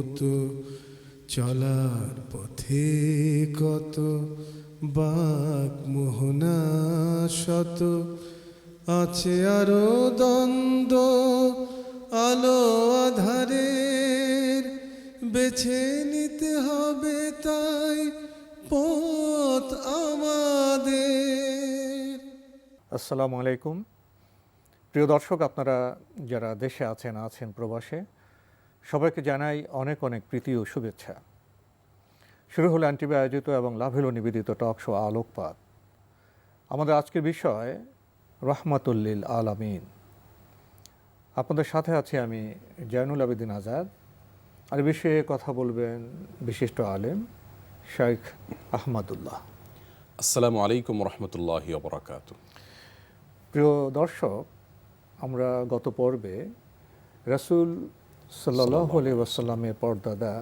মতো চলার পথে কত বাক মোহনা শত, আছে আরো দ্বন্দ্ব আলো আধারের, বেছে নিতে হবে তাই পথ আমাদের। আসসালামু আলাইকুম প্রিয় দর্শক, আপনারা যারা দেশে আছেন প্রবাসে, সবাইকে জানাই অনেক অনেক প্রীতি ও শুভেচ্ছা। শুরু হলো এনটিভি আয়োজিত এবং লাভেলো নিবেদিত টক শো আলোকপাত। আমাদের আজকের বিষয় রহমাতুল্লিল আলামিন। আপনাদের সাথে আছি আমি জয়নুল আবেদিন আজাদ। আর বিষয়ে কথা বলবেন বিশিষ্ট আলেম শেখ আহমদুল্লাহ। আসসালামু আলাইকুম রহমতুল্লাহি ওয়া বারাকাতুহু। প্রিয় দর্শক, আমরা গত পর্বে রাসূল সাল্লাল্লাহু আলাইহি ওয়াসাল্লামের পরদাদা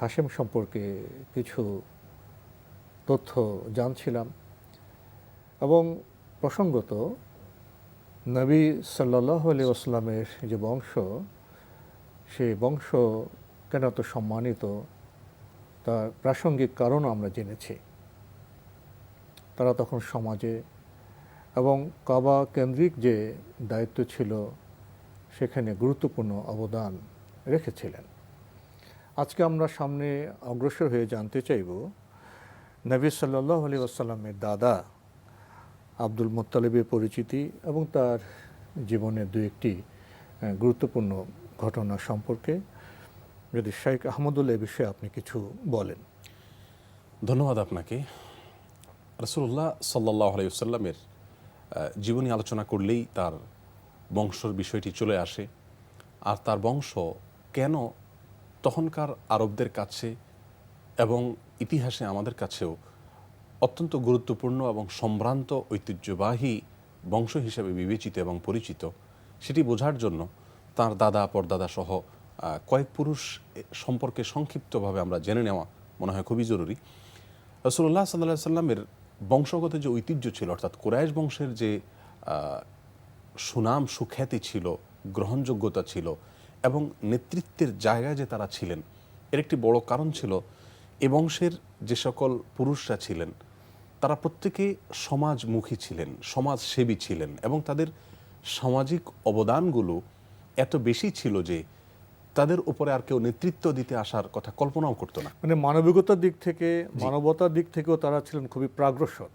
হাশেম সম্পর্কে কিছু তথ্য জানছিলাম এবং প্রসঙ্গত নবী সাল্লাল্লাহু আলাইহি ওয়াসাল্লামের যে বংশ, সেই বংশ কেন এত সম্মানিত তার প্রাসঙ্গিক কারণও আমরা জেনেছি। তারা তখন সমাজে এবং কাবা কেন্দ্রিক যে দায়িত্ব ছিল সেখানে গুরুত্বপূর্ণ অবদান রেখেছিলেন। আজকে আমরা সামনে অগ্রসর হয়ে জানতে চাইব নবী সাল্লাল্লাহু আলাইহি ওয়াসাল্লামের দাদা আব্দুল মুত্তালিবের পরিচিতি এবং তার জীবনের দু একটি গুরুত্বপূর্ণ ঘটনা সম্পর্কে। যদি শেখ আহমদুল্লাহ এই বিষয়ে আপনি কিছু বলেন। ধন্যবাদ আপনাকে। রাসূলুল্লাহ সাল্লাল্লাহু আলাইহি ওয়াসাল্লামের জীবনী আলোচনা করলেই তার বংশের বিষয়টি চলে আসে। আর তার বংশ কেন তখনকার আরবদের কাছে এবং ইতিহাসে আমাদের কাছেও অত্যন্ত গুরুত্বপূর্ণ এবং সম্ভ্রান্ত ঐতিহ্যবাহী বংশ হিসেবে বিবেচিত এবং পরিচিত, সেটি বোঝার জন্য তার দাদা পরদাদা সহ কয়েক পুরুষ সম্পর্কে সংক্ষিপ্তভাবে আমরা জেনে নেওয়া মনে হয় খুবই জরুরি। রাসূলুল্লাহ সাল্লাল্লাহু আলাইহি ওয়াসাল্লামের বংশগত যে ঐতিহ্য ছিল, অর্থাৎ কুরাইশ বংশের যে সুনাম সুখ্যাতি ছিল, গ্রহণযোগ্যতা ছিল এবং নেতৃত্বের জায়গায় যে তারা ছিলেন, এর একটি বড় কারণ ছিল এ বংশের যে সকল পুরুষরা ছিলেন তারা প্রত্যেকে সমাজমুখী ছিলেন, সমাজসেবী ছিলেন এবং তাদের সামাজিক অবদানগুলো এত বেশি ছিল যে তাদের উপরে আর কেউ নেতৃত্ব দিতে আসার কথা কল্পনাও করতো না। মানে মানবিকতার দিক থেকে, মানবতার দিক থেকেও তারা ছিলেন খুবই প্রাগ্রসর।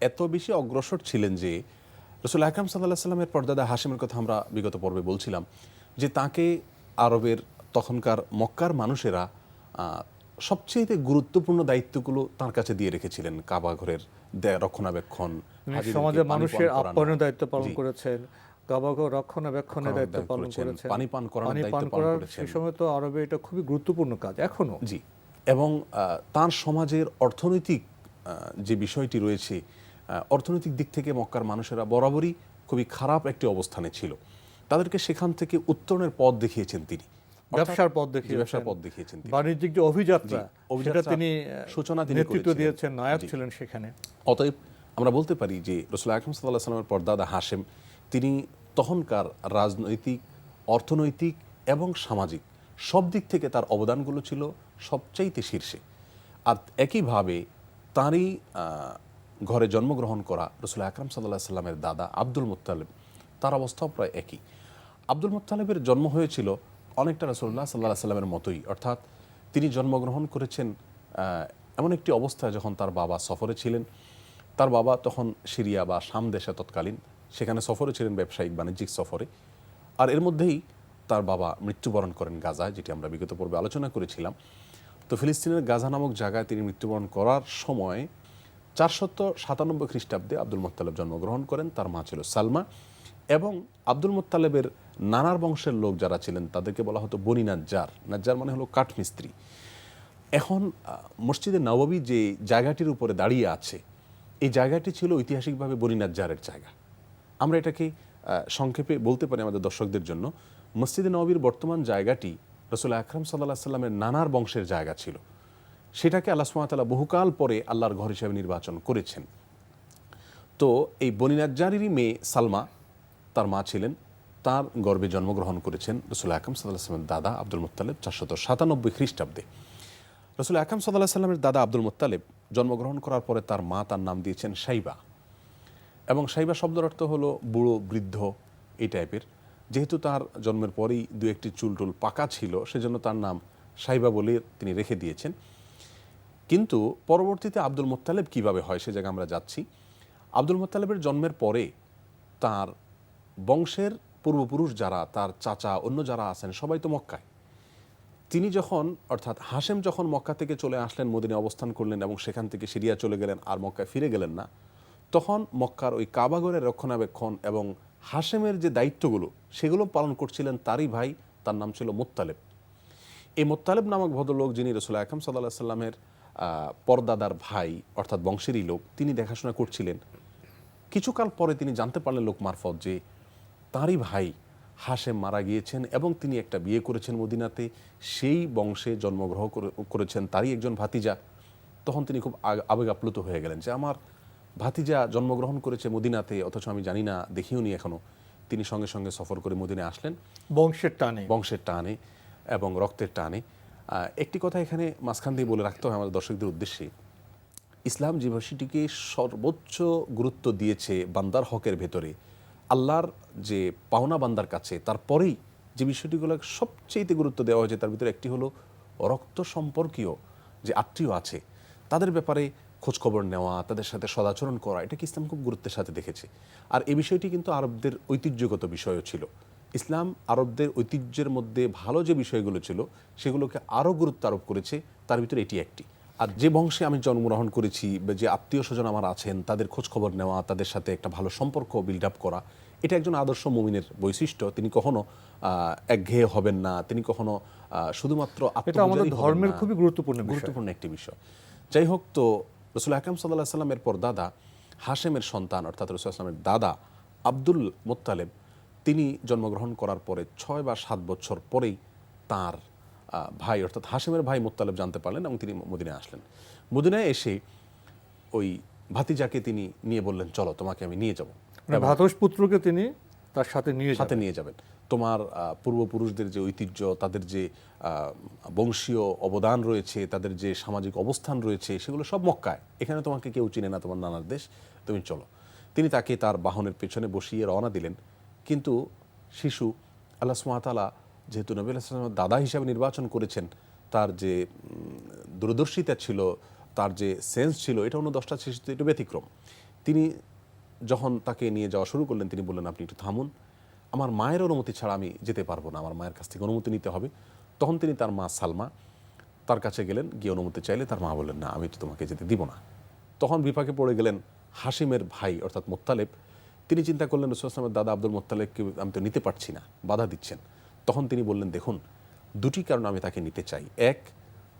এত বেশি অগ্রসর ছিলেন যে রাসূল আকরাম সাল্লাল্লাহু আলাইহি ওয়াসাল্লামের পরদাদা হাশেমের কথা আমরা বিগত পর্বে বলছিলাম যে তাকে আরবের তখনকার মক্কার মানুষেরা সবচেয়ে গুরুত্বপূর্ণ দায়িত্বগুলো তার কাছে দিয়ে রেখেছিলেন। কাবা ঘরের রক্ষণাবেক্ষণ, সমাজের মানুষের আপ্যায়নের দায়িত্ব পালন করেছেন, কাবা ঘর রক্ষণাবেক্ষণের দায়িত্ব পালন করেছেন, পানি পান করানোর দায়িত্ব পালন করেছেন। সেই সময় তো আরবে এটা খুবই গুরুত্বপূর্ণ কাজ এখনো। জি, এবং তার সমাজের অর্থনৈতিক যে বিষয়টি রয়েছে, অর্থনৈতিক দিক থেকে মক্কার মানুষেরা বরাবরই খুবই খারাপ একটি অবস্থানে ছিল। তাদেরকে সেখান থেকে উত্তরণের পথ দেখিয়েছেন তিনি, ব্যবসার পথ দেখিয়েছেন, বাণিজ্যিক যে অভিযাত্রা সেটা তিনি সূচনা নেতৃত্ব দিয়েছেন, নায়ক ছিলেন সেখানে। অতএব আমরা বলতে পারি যে রাসূল আকরাম সাল্লাল্লাহু আলাইহি ওয়াসাল্লামের পরদাদা হাশেম তিনি তখনকার রাজনৈতিক, অর্থনৈতিক এবং সামাজিক সব দিক থেকে তার অবদানগুলো ছিল সবচাইতে শীর্ষে। আর একইভাবে তাঁরই ঘরে জন্মগ্রহণ করা রাসূল আকরাম সাল্লাল্লাহু আলাইহি ওয়াসাল্লামের দাদা আব্দুল মুত্তালিব, তার অবস্থাও প্রায় একই। আব্দুল মুত্তালিবের জন্ম হয়েছিল অনেকটা রাসূলুল্লাহ সাল্লাল্লাহু আলাইহি ওয়াসাল্লামের মতোই, অর্থাৎ তিনি জন্মগ্রহণ করেছেন এমন একটি অবস্থায় যখন তার বাবা সফরে ছিলেন। তার বাবা তখন সিরিয়া বা শাম দেশে তৎকালীন সেখানে সফরে ছিলেন, ব্যবসায়িক বাণিজ্যিক সফরে। আর এর মধ্যেই তার বাবা মৃত্যুবরণ করেন গাজায়, যেটি আমরা বিগত পর্বে আলোচনা করেছিলাম। তো ফিলিস্তিনের গাজা নামক জায়গায় তিনি মৃত্যুবরণ করার সময় 497 খ্রিস্টাব্দে আব্দুল মুত্তালিব জন্মগ্রহণ করেন। তার মা ছিল সালমা এবং আব্দুল মুত্তালিবের নানার বংশের লোক যারা ছিলেন তাদেরকে বলা হতো বনি নাজ্জার। নাজ্জার মানে হলো কাঠমিস্ত্রি। এখন মসজিদে নববী যে জায়গাটির উপরে দাঁড়িয়ে আছে, এই জায়গাটি ছিল ঐতিহাসিকভাবে বনি নাজ্জারের জায়গা। আমরা এটাকে সংক্ষেপে বলতে পারি আমাদের দর্শকদের জন্য, মসজিদে নববীর বর্তমান জায়গাটি রাসূল আকরাম সাল্লাল্লাহু আলাইহি ওয়াসাল্লামের নানার বংশের জায়গা ছিল। সেটাকে আল্লাহ সুবহানাহু ওয়া তাআলা বহুকাল পরে আল্লাহর ঘর হিসেবে নির্বাচন করেছেন। তো এই বনি নাজ্জারেরই মেয়ে সালমা তার মা ছিলেন, তার গর্ভে জন্মগ্রহণ করেছেন রসুল আকরাম সাল্লাল্লাহু আলাইহি ওয়াসাল্লামের দাদা আব্দুল মুত্তালিব 497 খ্রিস্টাব্দে। রসুল আকরাম সাল্লাল্লাহু আলাইহি ওয়াসাল্লামের দাদা আব্দুল মুত্তালিব জন্মগ্রহণ করার পরে তার মা তার নাম দিয়েছেন সাইবা, এবং সাইবা শব্দের অর্থ হলো বুড়ো, বৃদ্ধ, এই টাইপের। যেহেতু তার জন্মের পরেই দু একটি চুলটুল পাকা ছিল, সেজন্য তার নাম সাইবা বলে তিনি রেখে দিয়েছেন। কিন্তু পরবর্তীতে আব্দুল মুত্তালিব কিভাবে হয় সে জায়গায় আমরা যাচ্ছি। আব্দুল মুত্তালিবের জন্মের পরে তার বংশের পূর্বপুরুষ যারা, তার চাচা, অন্য যারা আছেন সবাই তো মক্কায়। তিনি যখন, অর্থাৎ হাশেম যখন মক্কা থেকে চলে আসলেন, মদিনায় অবস্থান করলেন এবং সেখান থেকে সিরিয়া চলে গেলেন, আর মক্কায় ফিরে গেলেন না, তখন মক্কার ওই কাবাগরের রক্ষণাবেক্ষণ এবং হাশেমের যে দায়িত্বগুলো সেগুলো পালন করছিলেন তারই ভাই, তার নাম ছিল মুত্তালিব। এই মুত্তালিব নামক ভদ্রলোক, যিনি রাসূল আকরাম সাল্লাল্লাহু আলাইহি সাল্লামের পরদাদার ভাই অর্থাৎ বংশেরই লোক, তিনি দেখাশোনা করছিলেন। কিছুকাল পরে তিনি জানতে পারলেন লোক মারফত যে তাঁরই ভাই হাশেম মারা গিয়েছেন এবং তিনি একটা বিয়ে করেছেন মদিনাতে, সেই বংশে জন্মগ্রহণ করেছেন তারই একজন ভাতিজা। তখন তিনি খুব আবেগ আপ্লুত হয়ে গেলেন যে আমার ভাতিজা জন্মগ্রহণ করেছে মদিনাতে, অথচ আমি জানি না, দেখিও নি এখনো। তিনি সঙ্গে সঙ্গে সফর করে মদিনায় আসলেন বংশের টানে এবং রক্তের টানে। একটি কথা এখানে মাঝখান দিয়ে বলে রাখতে হয় আমাদের দর্শকদের উদ্দেশ্যে, ইসলাম যে বিষয়টিকে সর্বোচ্চ গুরুত্ব দিয়েছে বান্দার হকের ভেতরে, আল্লাহর যে পাওনা বান্দার কাছে, তারপরেই যে বিষয়টিগুলো সবচেয়ে গুরুত্ব দেওয়া হয়েছে তার ভিতরে একটি হলো রক্ত সম্পর্কীয় যে আত্মীয় আছে তাদের ব্যাপারে খোঁজখবর নেওয়া, তাদের সাথে সদাচরণ করা। এটা কি ইসলাম খুব গুরুত্বের সাথে দেখেছে। আর এই বিষয়টি কিন্তু আরবদের ঐতিহ্যগত বিষয়ও ছিল। ইসলাম আরবদের ঐতিহ্যের মধ্যে ভালো যে বিষয়গুলো ছিল সেগুলোকে আরও গুরুত্ব আরোপ করেছে, তার ভিতরে এটি একটি। আর যে বংশে আমি জন্মগ্রহণ করেছি বা যে আত্মীয় স্বজন আমার আছেন তাদের খোঁজখবর নেওয়া, তাদের সাথে একটা ভালো সম্পর্ক বিল্ড আপ করা, এটা একজন আদর্শ মুমিনের বৈশিষ্ট্য। তিনি কখনো একঘেয়ে হবেন না, তিনি কখনো শুধুমাত্র ধর্মের খুবই গুরুত্বপূর্ণ একটি বিষয়। যাই হোক, তো রাসূল আকরাম সাল্লাল্লাহু আলাইহি সাল্লামের পরদাদা হাশেমের সন্তান অর্থাৎ রাসূল সাল্লামের দাদা আব্দুল মুত্তালিব, তিনি জন্মগ্রহণ করার পরে 6 বা 7 বছর পরেই তার ভাই অর্থাৎ হাশেমের ভাই মুত্তালিব জানতে পারলেন এবং তিনি মদিনায় আসলেন। মদিনায় এসে ওই ভাতিজাকে তিনি নিয়ে বললেন, চলো তোমাকে আমি নিয়ে যাব, ভ্রাতুষ্পুত্রকে তিনি তার সাথে নিয়ে যাবেন। তোমার পূর্বপুরুষদের যে ঐতিহ্য, তাদের যে বংশীয় অবদান রয়েছে, তাদের যে সামাজিক অবস্থান রয়েছে, সেগুলো সব মক্কায়, এখানে তোমাকে কেউ চিনে না, তোমার নানার দেশ, তুমি চলো। তিনি তাকে তার বাহনের পেছনে বসিয়ে রওনা দিলেন। কিন্তু শিশু, আল্লাহ সুবহানাহু ওয়া তাআলা যেহেতু নবী আলাইহিস সালামের দাদা হিসাবে নির্বাচন করেছেন, তার যে দূরদর্শিতা ছিল, তার যে সেন্স ছিল, এটা অন্য 10টা শিশুতে একটু ব্যতিক্রম। তিনি যখন তাকে নিয়ে যাওয়া শুরু করলেন, তিনি বললেন, আপনি একটু থামুন, আমার মায়ের অনুমতি ছাড়া আমি যেতে পারবো না, আমার মায়ের কাছ থেকে অনুমতি নিতে হবে। তখন তিনি তার মা সালমা, তার কাছে গেলেন, গিয়ে অনুমতি চাইলে তার মা বললেন, না, আমি তো তোমাকে যেতে দিব না। তখন বিপাকে পড়ে গেলেন হাশিমের ভাই অর্থাৎ মুত্তালিব। তিনি চিন্তা করলেন রাসূল সাল্লাল্লাহু আলাইহি ওয়াসাল্লামের দাদা আব্দুল মুত্তালিবকে আমি তো নিতে পারছি না, বাধা দিচ্ছেন। তখন তিনি বললেন, দেখুন, দুটি কারণে আমি তাকে নিতে চাই। এক,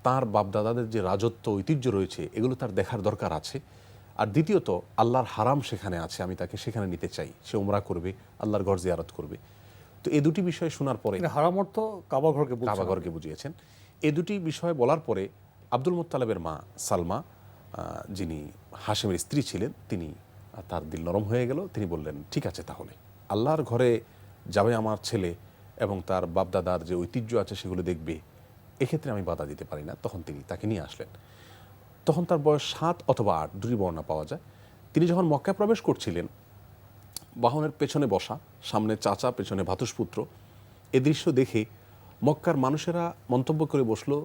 তার বাপদাদাদের যে রাজত্ব ঐতিহ্য রয়েছে এগুলো তার দেখার দরকার আছে। আর দ্বিতীয়ত, আল্লাহর হারাম সেখানে আছে, আমি তাকে সেখানে নিতে চাই, সে উমরা করবে, আল্লাহর ঘর জিয়ারত করবে। তো এই দুটি বিষয় শোনার পরে, হারাম অর্থ কাবাঘরকে বুঝিয়েছেন, এই দুটি বিষয় বলার পরে আব্দুল মুত্তালিবের মা সালমা, যিনি হাশেমের স্ত্রী ছিলেন, তিনি, তার দিল নরম হয়ে গেল। তিনি বললেন, ঠিক আছে, তাহলে আল্লাহর ঘরে যাবে আমার ছেলে এবং তার বাপদাদার যে ঐতিহ্য আছে সেগুলো দেখবে, এক্ষেত্রে আমি বাধা দিতে পারি না। তখন তিনি তাকে নিয়ে আসলেন। তখন তার বয়স 7 অথবা 8, দুটি বর্ণনা পাওয়া যায়। তিনি যখন মক্কায় প্রবেশ করছিলেন, বাহনের পেছনে বসা, সামনে চাচা, পেছনে ভাতুষপুত্র, এ দৃশ্য দেখে মক্কার মানুষেরা মন্তব্য করে বসলো,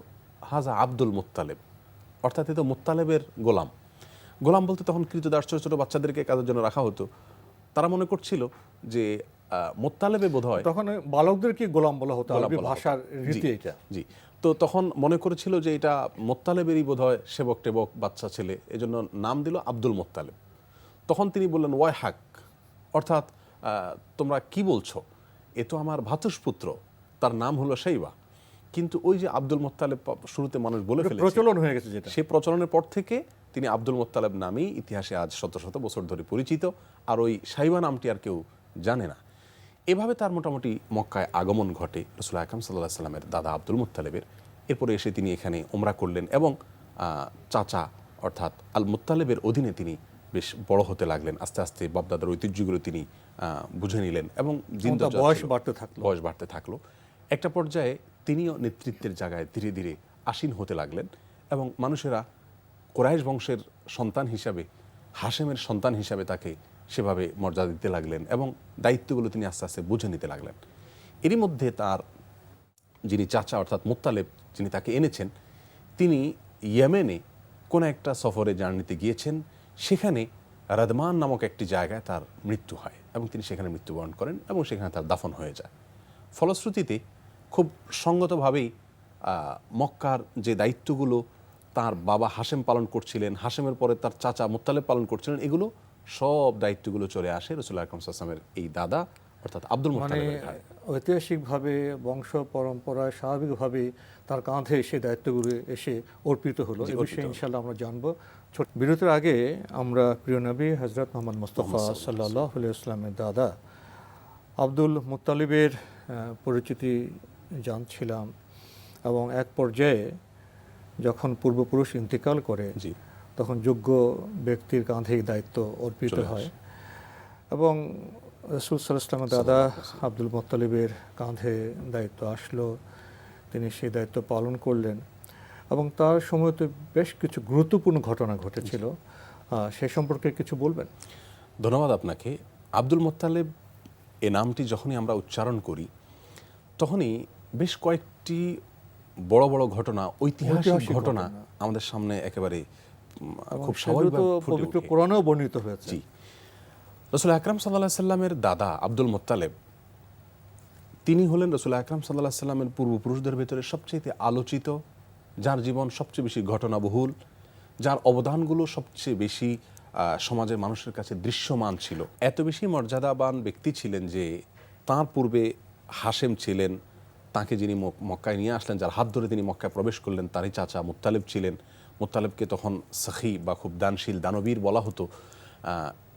হাজা আব্দুল মুত্তালিব, অর্থাৎ এ তো মুত্তালিবের গোলাম। গোলাম বলতে তখন কৃতদাস ছোট ছোট বাচ্চাদেরকে কাজের জন্য রাখা হতো। তারা মনে করছিল যে মুত্তালিবে বোধহয় তখন বালকদেরকে গোলাম বলা হতো, আরবি ভাষার রীতি এটা। জি, তো তখন মনে করেছিল যে এটা মুত্তালিবেরই বোধহয় সেবক টেবক বাচ্চা ছেলে, এজন্য নাম দিল আব্দুল মুত্তালিব। তখন তিনি বললেন, ওয়াই হাক, অর্থাৎ তোমরা কি বলছো, এ তো আমার ভাতুষপুত্র, তার নাম হলো শাইবা। কিন্তু ওই যে আব্দুল মুত্তালিব শুরুতে মানুষ বলে ফেলেছে, প্রচলন হয়ে গেছে, যেটা সেই প্রচলনের পর থেকে তিনি আব্দুল মুত্তালিব নামেই ইতিহাসে আজ শত শত বছর ধরে পরিচিত। আর ওই শাইবা নামটি আর কেউ জানে না। এভাবে তার মোটামুটি মক্কায় আগমন ঘটে রাসূল আকরাম সাল্লাল্লাহু আলাইহি সাল্লামের দাদা আব্দুল মুত্তালিবের। এরপরে এসে তিনি এখানে উমরা করলেন এবং চাচা অর্থাৎ আল মুত্তালিবের অধীনে তিনি বেশ বড় হতে লাগলেন। আস্তে আস্তে বাপদাদার ঐতিহ্যগুলো তিনি বুঝে নিলেন এবং দিন তার বয়স বাড়তে থাকলো। একটা পর্যায়ে তিনিও নেতৃত্বের জায়গায় ধীরে ধীরে আসীন হতে লাগলেন এবং মানুষেরা কুরাইশ বংশের সন্তান হিসাবে, হাশেমের সন্তান হিসাবে তাকে সেভাবে মর্যাদা দিতে লাগলেন এবং দায়িত্বগুলো তিনি আস্তে আস্তে বুঝে নিতে লাগলেন। এরই মধ্যে তার যিনি চাচা অর্থাৎ মুত্তালেব, যিনি তাকে এনেছেন, তিনি ইয়েমেনে কোনো একটা সফরে জার্নিতে গিয়েছেন। সেখানে রাদমান নামক একটি জায়গায় তার মৃত্যু হয় এবং তিনি সেখানে মৃত্যুবরণ করেন এবং সেখানে তার দাফন হয়ে যায়। ফলশ্রুতিতে খুব সঙ্গতভাবেই মক্কার যে দায়িত্বগুলো তার বাবা হাশেম পালন করছিলেন, হাশেমের পরে তার চাচা মুত্তালেব পালন করছিলেন, এগুলো সব দায়িত্বগুলো চলে আসে রাসূলুল্লাহ আকরাম সাল্লাল্লাহু আলাইহি ওয়াসাল্লামের এই দাদা অর্থাৎ আব্দুল মুত্তালিবের ঘাড়ে। ঐতিহাসিকভাবে বংশ পরম্পরায় স্বাভাবিকভাবেই তার কাঁধে সেই দায়িত্বগুলো এসে অর্পিত হলো। এই বিষয়ে ইনশাআল্লাহ আমরা জানবো। বিরতির আগে আমরা প্রিয় নবী হযরত মুহাম্মদ মুস্তাফা সাল্লাল্লাহু আলাইহি ওয়াসাল্লামের দাদা আব্দুল মুত্তালিবের পরিচিতি জানছিলাম এবং এক পর্যায়ে যখন পূর্বপুরুষ ইন্তেকাল করে তখন যোগ্য ব্যক্তির কাঁধেই দায়িত্ব অর্পিত হয় এবং রাসূল সাল্লাল্লাহু আলাইহি ওয়াসাল্লামের দাদা আব্দুল মুত্তালিবের কাঁধে দায়িত্ব আসলো। তিনি সেই দায়িত্ব পালন করলেন এবং তার সময়তে বেশ কিছু গুরুত্বপূর্ণ ঘটনা ঘটেছিল। সে সম্পর্কে কিছু বলবেন? ধন্যবাদ আপনাকে। আব্দুল মুত্তালিব এ নামটি যখনই আমরা উচ্চারণ করি তখনই বেশ কয়েকটি বড় বড় ঘটনা, ঐতিহাসিক ঘটনা আমাদের সামনে একেবারে খুব স্বাভাবিকভাবে পবিত্র কোরআনেও বর্ণিত হয়েছে। জি, রাসূল আকরাম সাল্লাল্লাহু আলাইহি সাল্লামের দাদা আব্দুল মুত্তালিব তিনি হলেন রাসূল আকরাম সাল্লাল্লাহু আলাইহি সাল্লামের পূর্বপুরুষদের ভেতরে সবচেয়ে আলোচিত, যার জীবন সবচেয়ে বেশি ঘটনাবহুল, যার অবদানগুলো সবচেয়ে বেশি সমাজের মানুষের কাছে দৃশ্যমান ছিল। এত বেশি মর্যাদাবান ব্যক্তি ছিলেন যে তার পূর্বে হাশেম ছিলেন, তাকে যিনি মক্কায় নিয়ে আসলেন, যার হাত ধরে তিনি মক্কায় প্রবেশ করলেন, তারই চাচা মুত্তালিব ছিলেন। মুত্তালিবকে তখন সখী বা খুব দানশীল দানবীর বলা হতো।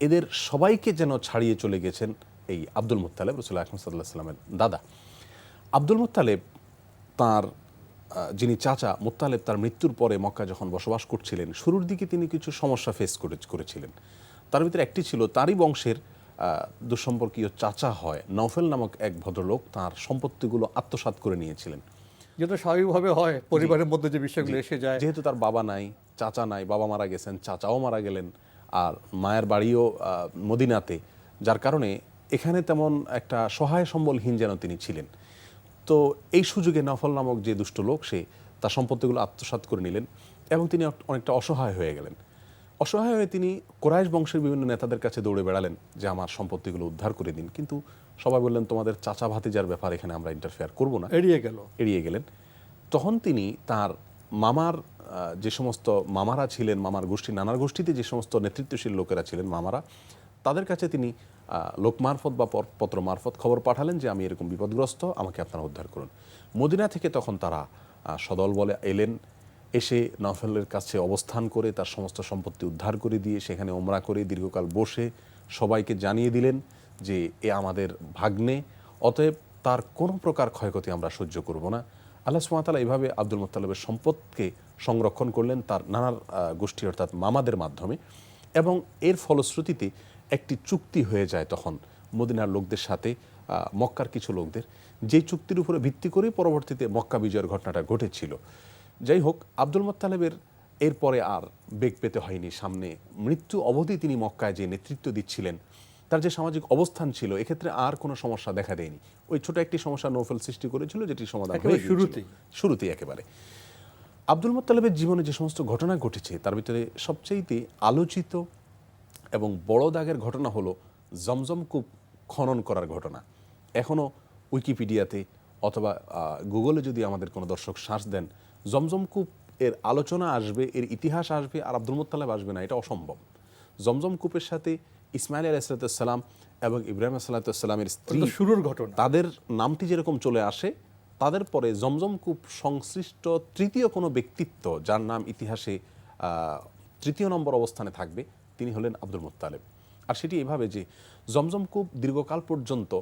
এদের সবাইকে যেন ছাড়িয়ে চলে গেছেন এই আব্দুল মুত্তালিব, রাসূলুল্লাহ আকরাম সাল্লাল্লাহু আলাইহি ওয়াসাল্লামের দাদা। আব্দুল মুত্তালিব তার যিনি চাচা মুত্তালিব তার মৃত্যুর পরে মক্কা যখন বসবাস করছিলেন, শুরুর দিকে তিনি কিছু সমস্যা ফেস করেছিলেন। তার ভিতরে একটি ছিল তারই বংশের দুঃসম্পর্কীয় চাচা হয় নওফেল নামক এক ভদ্রলোক তার সম্পত্তিগুলো আত্মসাৎ করে নিয়েছিলেন। যেটা স্বাভাবিকভাবে হয় পরিবারের মধ্যে যে বিষয়গুলো এসে যায়। যেহেতু তার বাবা নাই, চাচা নাই, বাবা মারা গেছেন, চাচাও মারা গেলেন, আর মায়ের বাড়িও মদিনাতে, যার কারণে এখানে তেমন একটা সহায় সম্বলহীন যেন তিনি ছিলেন। তো এই সুযোগে নফল নামক যে দুষ্ট লোক সে তার সম্পত্তিগুলো আত্মসাৎ করে নিলেন এবং তিনি অনেকটা অসহায় হয়ে গেলেন। অসহায় হয়ে তিনি কুরাইশ বংশের বিভিন্ন নেতাদের কাছে দৌড়ে বেড়ালেন যে আমার সম্পত্তিগুলো উদ্ধার করে দিন, কিন্তু সবাই বললেন তোমাদের চাচা ভাতিজার ব্যাপার, এখানে আমরা ইন্টারফেয়ার করব না, এড়িয়ে গেলেন। তখন তিনি তার মামার যে সমস্ত মামারা ছিলেন, মামার গোষ্ঠী, নানার গোষ্ঠীতে যে সমস্ত নেতৃত্বশীল লোকেরা ছিলেন মামারা, তাদের কাছে তিনি লোক মারফত বা পত্র মারফত খবর পাঠালেন যে আমি এরকম বিপদগ্রস্ত, আমাকে আপনারা উদ্ধার করুন। মদিনা থেকে তখন তারা সদল বলে এলেন, এসে নওফেলের কাছে অবস্থান করে তার সমস্ত সম্পত্তি উদ্ধার করে দিয়ে সেখানে ওমরা করে দীর্ঘকাল বসে সবাইকে জানিয়ে দিলেন যে এ আমাদের ভাগ্নে, অতএব তার কোনো প্রকার ক্ষয়ক্ষতি আমরা সহ্য করব না। আল্লাহ সুবহানাহু ওয়া তাআলা এইভাবে আব্দুল মুত্তালিবের সম্পদকে সংরক্ষণ করলেন তার নানার গোষ্ঠী অর্থাৎ মামাদের মাধ্যমে, এবং এর ফলশ্রুতিতে একটি চুক্তি হয়ে যায় তখন মদিনার লোকদের সাথে মক্কার কিছু লোকদের, যে চুক্তির উপরে ভিত্তি করে পরবর্তীতে মক্কা বিজয়ের ঘটনাটা ঘটেছিল। যাই হোক, আব্দুল মুত্তালিবের এরপরে আর বেগ পেতে হয়নি সামনে। মৃত্যু অবধি তিনি মক্কায় যে নেতৃত্ব দিচ্ছিলেন, তার যে সামাজিক অবস্থান ছিল, এক্ষেত্রে আর কোনো সমস্যা দেখা দেয়নি। ওই ছোট একটি সমস্যা নৌফেল সৃষ্টি করেছিল, যেটি সমাধান হয়ে শুরুতেই একেবারে। আব্দুল মুত্তালিবের জীবনে যে সমস্ত ঘটনা ঘটেছে তার ভিতরে সবচেয়ে আলোচিত এবং বড় দাগের ঘটনা হলো জমজম কূপ খনন করার ঘটনা। এখনও উইকিপিডিয়াতে অথবা গুগলে যদি আমাদের কোনো দর্শক সার্চ দেন, জমজম কূপ এর আলোচনা আসবে, এর ইতিহাস আসবে, আর আব্দুল মুত্তালিব আসবে না, এটা অসম্ভব। জমজম কূপের সাথে ইসমাইল আলাইহিস সালাম এবং ইব্রাহিম আলাইহিস সালামের স্ত্রী শুরুর ঘটনা, তাদের নামটি যেরকম চলে আসে, তাদের পরে জমজম কূপ সংশ্লিষ্ট তৃতীয় কোনো ব্যক্তিত্ব যার নাম ইতিহাসে তৃতীয় নম্বর অবস্থানে থাকবে, তিনি হলেন আব্দুল মুত্তালিব। আর সেটি এভাবে যে জমজম কূপ দীর্ঘকাল পর্যন্ত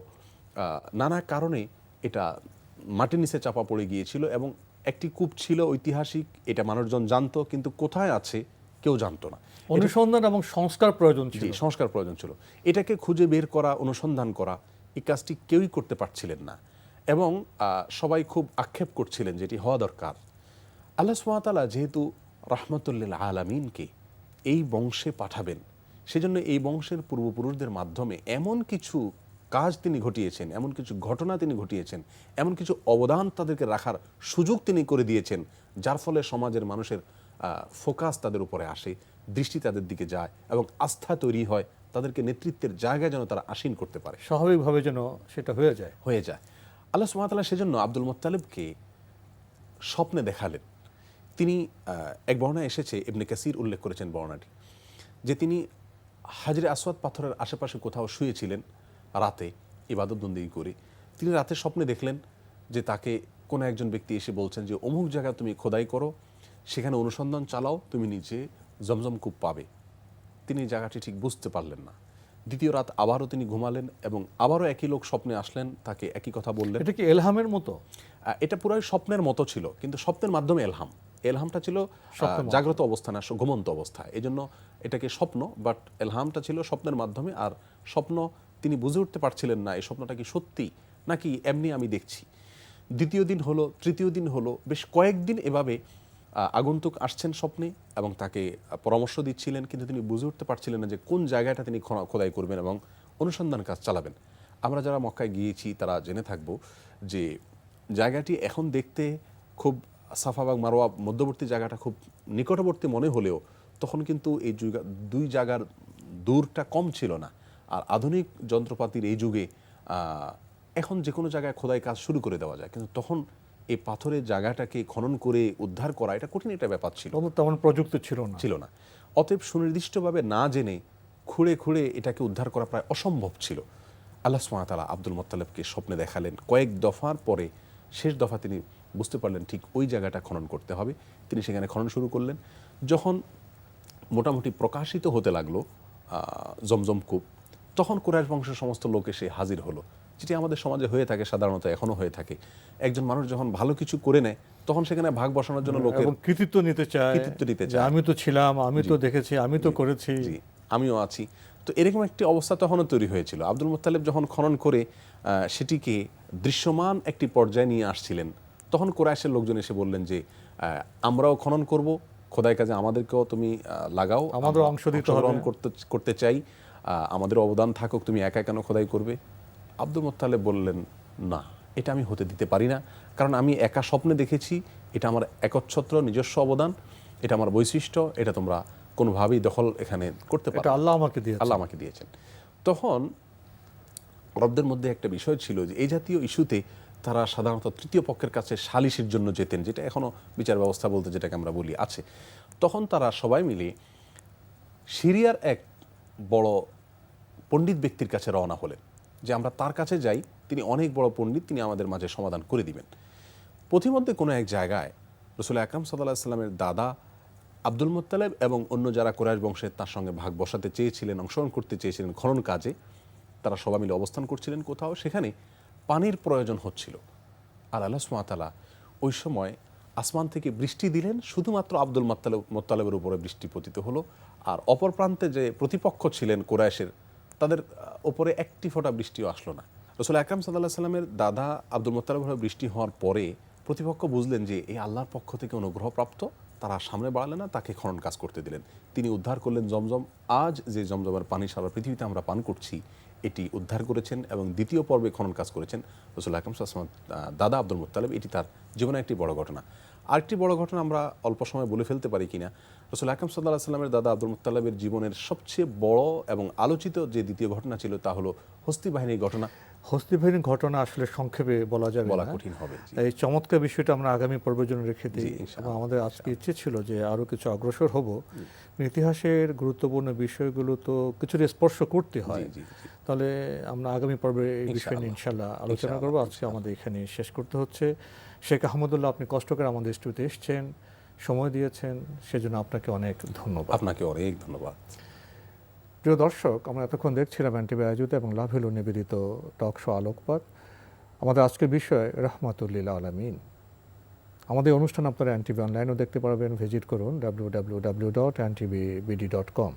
নানা কারণে এটা মাটির নিচে চাপা পড়ে গিয়েছিল এবং একটি কূপ ছিল ঐতিহাসিক, এটা মানুষজন জানতো, কিন্তু কোথায় আছে কেউ জানতো না। অনুসন্ধান এবং সংস্কার প্রয়োজন ছিল। জি, সংস্কার প্রয়োজন ছিল। এটাকে খুঁজে বের করা, অনুসন্ধান করা, এই কাজটি কেউই করতে পারছিলেন না এবং সবাই খুব আক্ষেপ করছিলেন যেটি হওয়া দরকার। আল্লাহ সুবহানাহু ওয়া তাআলা যেহেতু রাহমাতুল আলামিনকে এই বংশে পাঠাবেন, সেজন্য এই বংশের পূর্বপুরুষদের মাধ্যমে এমন কিছু কাজ তিনি ঘটিয়েছেন, এমন কিছু ঘটনা তিনি ঘটিয়েছেন, এমন কিছু অবদান তাদেরকে রাখার সুযোগ তিনি করে দিয়েছেন, যার ফলে সমাজের মানুষের ফোকাস তাদের উপরে আসে, দৃষ্টি তাদের দিকে যায় এবং আস্থা তৈরি হয়, তাদেরকে নেতৃত্বের জায়গায় যেন তারা আসীন করতে পারে, স্বাভাবিকভাবে যেন সেটা হয়ে যায়। আল্লাহ সুবহানাহু ওয়া তাআলা সেজন্য আব্দুল মুত্তালিবকে স্বপ্নে দেখালেন। তিনি এক বর্ণনায় এসেছে, ইবনে কাসির উল্লেখ করেছেন বর্ণনাটি, যে তিনি হাজরে আসওয়াদ পাথরের আশেপাশে কোথাও শুয়েছিলেন রাতে ইবাদতবন্দেগী করে। তিনি রাতে স্বপ্নে দেখলেন যে তাকে কোনো একজন ব্যক্তি এসে বলছেন যে অমুক জায়গায় তুমি খোদাই করো, সেখানে অনুসন্ধান চালাও, তুমি নিচে জমজম কূপ পাবে। তিনি জায়গাটি ঠিক বুঝতে পারলেন না। দ্বিতীয় রাত আবারও তিনি ঘুমালেন এবং আবারও একই লোক স্বপ্নে আসলেন, তাকে একই কথা বললেন। এটা কি এলহামের মতো? এটা পুরোই স্বপ্নের মতো ছিল, কিন্তু স্বপ্নের মাধ্যমে এলহামটা ছিল জাগ্রত অবস্থা না, ঘুমন্ত অবস্থা। এই জন্য এটাকে স্বপ্ন, বাট এলহামটা ছিল স্বপ্নের মাধ্যমে। আর স্বপ্ন তিনি বুঝে উঠতে পারছিলেন না এই স্বপ্নটা কি সত্যি নাকি এমনি আমি দেখছি। দ্বিতীয় দিন হলো, তৃতীয় দিন হলো, বেশ কয়েকদিন এভাবে আগন্তুক আসছেন স্বপ্নে এবং তাকে পরামর্শ দিচ্ছিলেন, কিন্তু তিনি বুঝে উঠতে পারছিলেন না যে কোন জায়গাটা তিনি খোদাই করবেন এবং অনুসন্ধান কাজ চালাবেন। আমরা যারা মক্কায় গিয়েছি তারা জেনে থাকব যে জায়গাটি এখন দেখতে খুব সাফা এবং মারওয়া মধ্যবর্তী জায়গাটা খুব নিকটবর্তী মনে হলেও তখন কিন্তু এই দুই জায়গার দূরটা কম ছিল না। আর আধুনিক যন্ত্রপাতির এই যুগে এখন যে কোনো জায়গায় খোদাই কাজ শুরু করে দেওয়া যায়, কিন্তু তখন এই পাথরের জায়গাটাকে খনন করে উদ্ধার করা এটা কঠিন একটা ব্যাপার ছিল, তেমন প্রযুক্তি ছিল না। অতএব সুনির্দিষ্টভাবে না জেনে খুঁড়ে খুঁড়ে এটাকে উদ্ধার করা প্রায় অসম্ভব ছিল। আল্লাহ সুবহানাহু ওয়া তাআলা আব্দুল মুত্তালিবকে স্বপ্নে দেখালেন। কয়েক দফার পরে শেষ দফা তিনি বুঝতে পারলেন ঠিক ওই জায়গাটা খনন করতে হবে। তিনি সেখানে খনন শুরু করলেন। যখন মোটামুটি প্রকাশিত হতে লাগলো জমজম কূপ, তখন কুরাইশ বংশের সমস্ত লোক এসে হাজির হলো, যেটি আমাদের সমাজে হয়ে থাকে, সাধারণত এখনো হয়ে থাকে। একজন মানুষ যখন ভালো কিছু করে নেয় তখন সেখানে ভাগ বসানোর জন্য লোকের কৃতিত্ব নিতে চায়, আমি তো ছিলাম, আমি তো দেখেছি, আমি তো করেছি, আমিও আছি। তো এরকম একটি অবস্থা তখনও তৈরি হয়েছিল। আব্দুল মুত্তালিব যখন খনন করে সেটিকে দৃশ্যমান একটি পর্যায়ে নিয়ে আসছিলেন, তখন কুরাইশের লোকজন এসে বললেন যে আমরাও খনন করব, খোদাই কাজে আমাদেরকেও তুমি লাগাও, আমাদের অংশ করতে চাই, আমাদের অবদান থাকুক, তুমি একা কেন খোদাই করবে? আব্দুল মুত্তালিব বললেন, না, এটা আমি হতে দিতে পারি না, কারণ আমি একা স্বপ্নে দেখেছি, এটা আমার একচ্ছত্র নিজস্ব অবদান, এটা আমার বৈশিষ্ট্য, এটা তোমরা কোনোভাবেই দখল এখানে করতে পারো, আল্লাহ আমাকে দিয়েছেন। তখন আরবদের মধ্যে একটা বিষয় ছিল যে এই জাতীয় ইস্যুতে তারা সাধারণত তৃতীয় পক্ষের কাছে সালিশের জন্য যেতেন, যেটা এখনো বিচার ব্যবস্থা বলতে যেটাকে আমরা বলি আছে। তখন তারা সবাই মিলে সিরিয়ার এক বড় পণ্ডিত ব্যক্তির কাছে রওনা হলেন যে আমরা তার কাছে যাই, তিনি অনেক বড় পণ্ডিত, তিনি আমাদের মাঝে সমাধান করে দিবেন। পথিমধ্যে কোনো এক জায়গায় রাসূল আকরাম সাল্লাল্লাহু আলাইহি ওয়াসাল্লামের দাদা আব্দুল মুত্তালিব এবং অন্য যারা কুরাইশ বংশের তার সঙ্গে ভাগ বসাতে চেয়েছিলেন, অংশগ্রহণ করতে চেয়েছিলেন খনন কাজে, তারা সবাই মিলে অবস্থান করছিলেন কোথাও, সেখানে পানির প্রয়োজন হচ্ছিল। আর আল্লাহ সুবহানাহু ওয়া তাআলা ওই সময় আসমান থেকে বৃষ্টি দিলেন, শুধুমাত্র আব্দুল মুত্তালিবের উপরে বৃষ্টি পতিত হলো। আর অপর প্রান্তে যে প্রতিপক্ষ ছিলেন কুরাইশের, তাদের উপরে একটি ফোঁটা বৃষ্টিও আসলো না। রাসূল আকরাম সাল্লাল্লাহু আলাইহি ওয়াসাল্লামের দাদা আব্দুল মুত্তালিবের উপরে বৃষ্টি হওয়ার পরে প্রতিপক্ষ বুঝলেন যে এই আল্লাহর পক্ষ থেকে অনুগ্রহপ্রাপ্ত, তারা সামনে বাড়ালেন না, তাকে খনন কাজ করতে দিলেন। তিনি উদ্ধার করলেন জমজম। আজ যে জমজমের পানি সারা পৃথিবীতে আমরা পান করছি, এটি উদ্ধার করেছেন এবং দ্বিতীয় পর্বে খনন কাজ করেছেন রাসূল আকরাম সাল্লাল্লাহু আলাইহি ওয়াসাল্লাম দাদা আব্দুল মুত্তালিব। এটি তার জীবনে একটি বড় ঘটনা। আরেকটি বড় ঘটনা আমরা অল্প সময় বলে ফেলতে পারি কিনা, রাসূল আকরাম সাল্লাল্লাহু আলাইহি ওয়াসাল্লামের দাদা আব্দুল মুত্তালিবের জীবনের সবচেয়ে বড় এবং আলোচিত যে দ্বিতীয় ঘটনা ছিল তা হলো হস্তি বাহিনীর ঘটনা। হস্তি বাহিনীর ঘটনা আসলে সংক্ষেপে বলা যাবে না, বলা কঠিন হবে। এই চমৎকার বিষয়টা আমরা আগামী পর্বের জন্য রেখে দিই। এবং আমাদের আজকে ইচ্ছে ছিল যে আরও কিছু অগ্রসর হব, ইতিহাসের গুরুত্বপূর্ণ বিষয়গুলো তো কিছুটা স্পর্শ করতে হয়, তাহলে আমরা আগামী পর্বে এই বিষয় নিয়ে ইনশাআল্লাহ আলোচনা করবো। আজকে আমাদের এখানে শেষ করতে হচ্ছে। শেখ আহমদুল্লাহ, আপনি কষ্ট করে আমাদের স্টুডিওতে এসেছেন, সময় দিয়েছেন, সেজন্য আপনাকে অনেক ধন্যবাদ। আপনাকে অনেক ধন্যবাদ। প্রিয় দর্শক, আমরা এতক্ষণ দেখছিলাম এনটিভি আয়োজিত এবং লাভেলু নিবেদিত টক শো আলোকপাত। আমাদের আজকের বিষয় রাহমাতুল লিল আলামিন। আমাদের অনুষ্ঠান আপনারা এনটিভি অনলাইনেও দেখতে পারবেন, ভিজিট করুন www.ntvbd.com।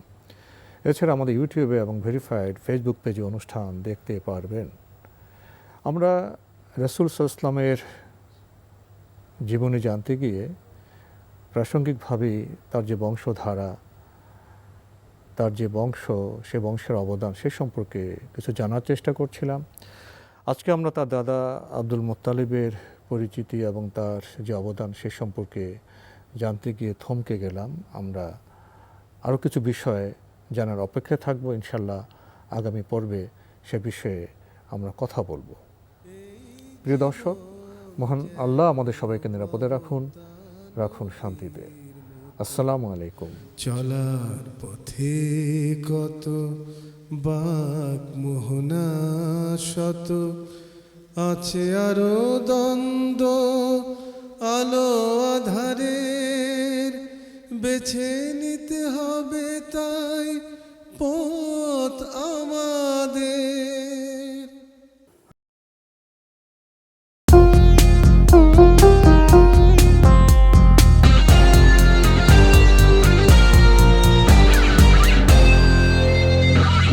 এছাড়া আমাদের ইউটিউবে এবং ভেরিফাইড ফেসবুক পেজে অনুষ্ঠান দেখতে পারবেন। আমরা রাসূল সাল্লাল্লাহু আলাইহি ওয়াসাল্লামের জীবনী জানতে গিয়ে প্রাসঙ্গিকভাবেই তার যে বংশধারা, তার যে বংশ, সে বংশের অবদান সে সম্পর্কে কিছু জানার চেষ্টা করছিলাম। আজকে আমরা তার দাদা আব্দুল মুত্তালিবের পরিচিতি এবং তার যে অবদান সে সম্পর্কে জানতে গিয়ে থমকে গেলাম। আমরা আরও কিছু বিষয় জানার অপেক্ষায় থাকবো। ইনশাল্লাহ আগামী পর্বে সে বিষয়ে আমরা কথা বলবো। প্রিয় দর্শক, মহান আল্লাহ আমাদের সবাইকে নিরাপদে রাখুন, রাখুন শান্তিতে। আসসালামু আলাইকুম। চলার পথে কত বাক মোহনা শত, আছে আরো দ্বন্দ্ব আলো আধারের, বেছে নিতে হবে তাই পথ আমাদের।